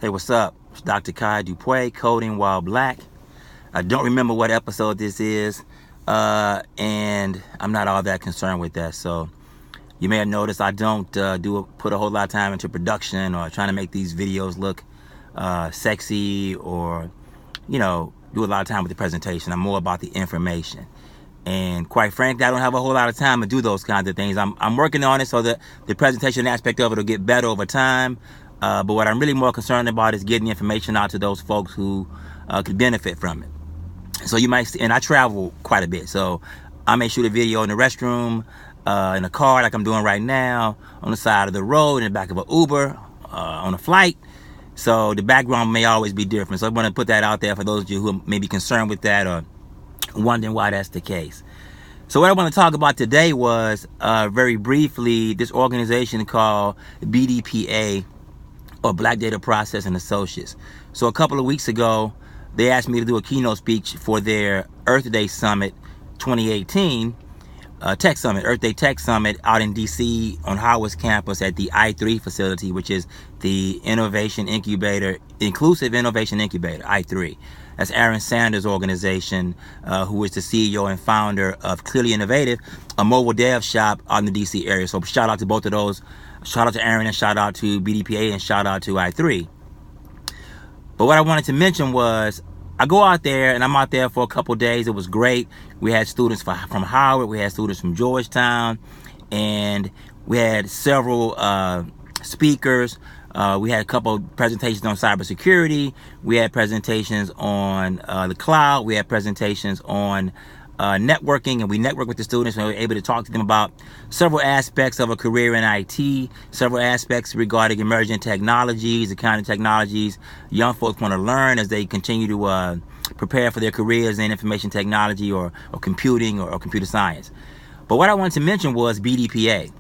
Hey, what's up? It's Dr. Kai Dupuy, Coding While Black. I don't remember what episode this is, and I'm not all that concerned with that. So you may have noticed I don't put a whole lot of time into production or trying to make these videos look sexy or, do a lot of time with the presentation. I'm more about the information. And quite frankly, I don't have a whole lot of time to do those kinds of things. I'm working on it so that the presentation aspect of it will get better over time. But what I'm really more concerned about is getting the information out to those folks who could benefit from it. So you might see, and I travel quite a bit. So I may shoot a video in the restroom, in a car like I'm doing right now, on the side of the road, in the back of an Uber, on a flight. So the background may always be different. So I want to put that out there for those of you who may be concerned with that or wondering why that's the case. So what I want to talk about today was very briefly this organization called BDPA, or Black Data Processing Associates. So a couple of weeks ago, they asked me to do a keynote speech for their Earth Day Summit 2018, Tech Summit, Earth Day Tech Summit out in DC on Howard's campus at the I3 facility, which is the Innovation Incubator, Inclusive Innovation Incubator, I3. That's Aaron Sanders' organization, who is the CEO and founder of Clearly Innovative, a mobile dev shop out in the DC area. So shout out to both of those. Shout out to Aaron and shout out to BDPA and shout out to I3. But what I wanted to mention was I go out there and I'm out there for a couple days. It was great. We had students from Howard. We had students from Georgetown. And we had several speakers. We had a couple presentations on cybersecurity. We had presentations on the cloud. We had presentations on networking, and we networked with the students and we were able to talk to them about several aspects of a career in IT, several aspects regarding emerging technologies, the kind of technologies young folks want to learn as they continue to prepare for their careers in information technology or computing or computer science. But what I wanted to mention was BDPA.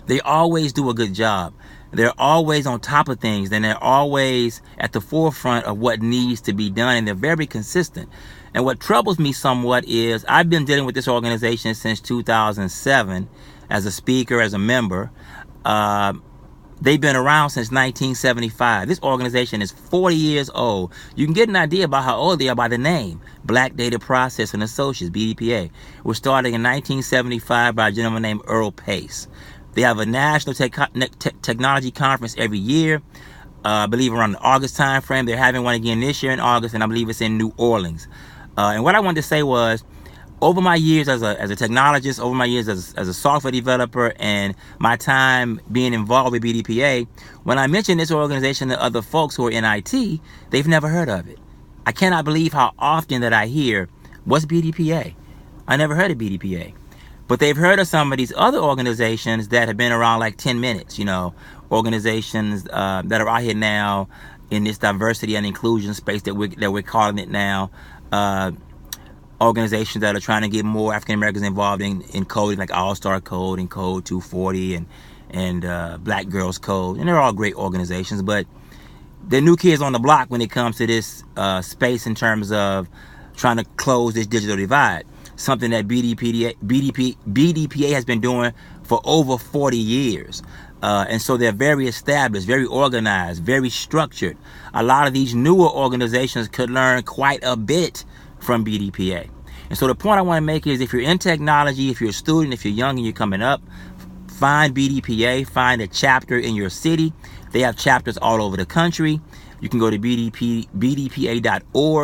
They always do a good job. They're always on top of things, and they're always at the forefront of what needs to be done, and they're very consistent. And what troubles me somewhat is I've been dealing with this organization since 2007 as a speaker, as a member. They've been around since 1975. This organization is 40 years old. You can get an idea about how old they are by the name. Black Data Processing Associates, BDPA. We're starting in 1975 by a gentleman named Earl Pace. They have a national technology conference every year. I believe around the August time frame. They're having one again this year in August, and I believe it's in New Orleans. And what I wanted to say was, over my years as a technologist, over my years as a software developer, and my time being involved with BDPA, when I mention this organization to other folks who are in IT, they've never heard of it. I cannot believe how often that I hear, what's BDPA? I never heard of BDPA. But they've heard of some of these other organizations that have been around like 10 minutes, organizations that are out here now in this diversity and inclusion space that we're calling it now. Organizations that are trying to get more African Americans involved in coding, like All Star Code and Code 240 and Black Girls Code. And they're all great organizations, but they're new kids on the block when it comes to this space in terms of trying to close this digital divide. Something that BDPA has been doing for over 40 years. And so they're very established, very organized, very structured. A lot of these newer organizations could learn quite a bit from BDPA. And so the point I want to make is, if you're in technology, if you're a student, if you're young and you're coming up, find BDPA, find a chapter in your city. They have chapters all over the country. You can go to bdpa.org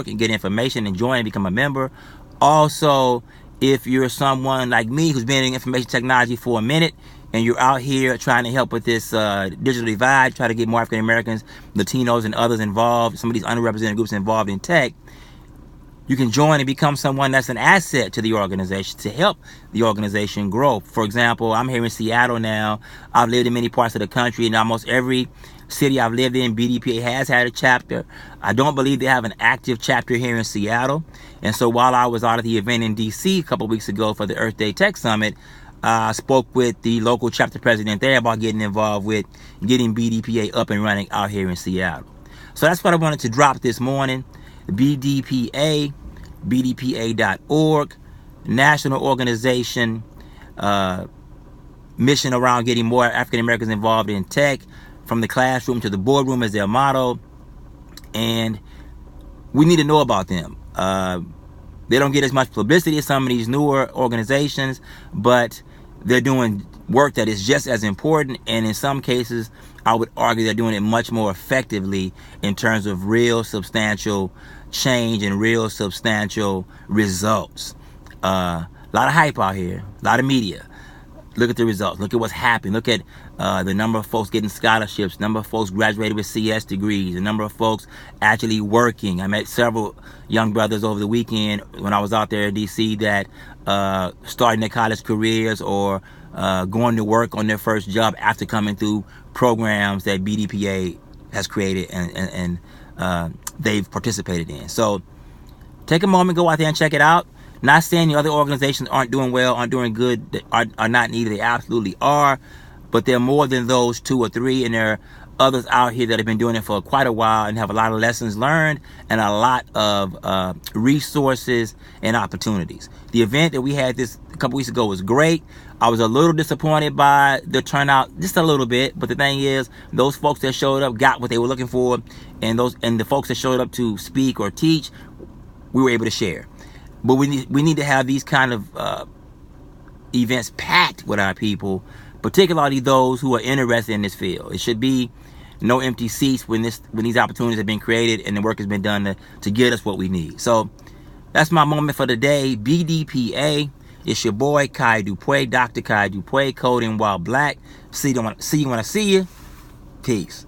and get information and join and become a member. Also, if you're someone like me who's been in information technology for a minute and you're out here trying to help with this digital divide, try to get more African Americans, Latinos, and others involved, some of these underrepresented groups involved in tech, you can join and become someone that's an asset to the organization to help the organization grow. For example, I'm here in Seattle now. I've lived in many parts of the country, and almost every city I've lived in, BDPA has had a chapter. I don't believe they have an active chapter here in Seattle. And so while I was out at the event in DC a couple weeks ago for the Earth Day Tech Summit, I spoke with the local chapter president there about getting involved with getting BDPA up and running out here in Seattle. So that's what I wanted to drop this morning. BDPA, bdpa.org, national organization, mission around getting more African Americans involved in tech. from the classroom to the boardroom is their motto, and we need to know about them. They don't get as much publicity as some of these newer organizations, but they're doing work that is just as important, and in some cases, I would argue they're doing it much more effectively in terms of real substantial change and real substantial results. A lot of hype out here, a lot of media. Look at the results. Look at what's happening. Look at the number of folks getting scholarships, number of folks graduated with CS degrees, the number of folks actually working. I met several young brothers over the weekend when I was out there in D.C. that starting their college careers or going to work on their first job after coming through programs that BDPA has created and they've participated in. So take a moment, go out there and check it out. Not saying the other organizations aren't doing well, aren't doing good, are not needed. They absolutely are. But there are more than those 2 or 3, and there are others out here that have been doing it for quite a while and have a lot of lessons learned and a lot of resources and opportunities. The event that we had this a couple weeks ago was great. I was a little disappointed by the turnout, just a little bit. But the thing is, those folks that showed up got what they were looking for, and the folks that showed up to speak or teach, we were able to share. But we need to have these kind of events packed with our people, particularly those who are interested in this field. It should be no empty seats when these opportunities have been created and the work has been done to get us what we need. So that's my moment for today. BDPA. It's your boy Kai Dupuy, Dr. Kai Dupuy, coding while black. See you when I see you. Peace.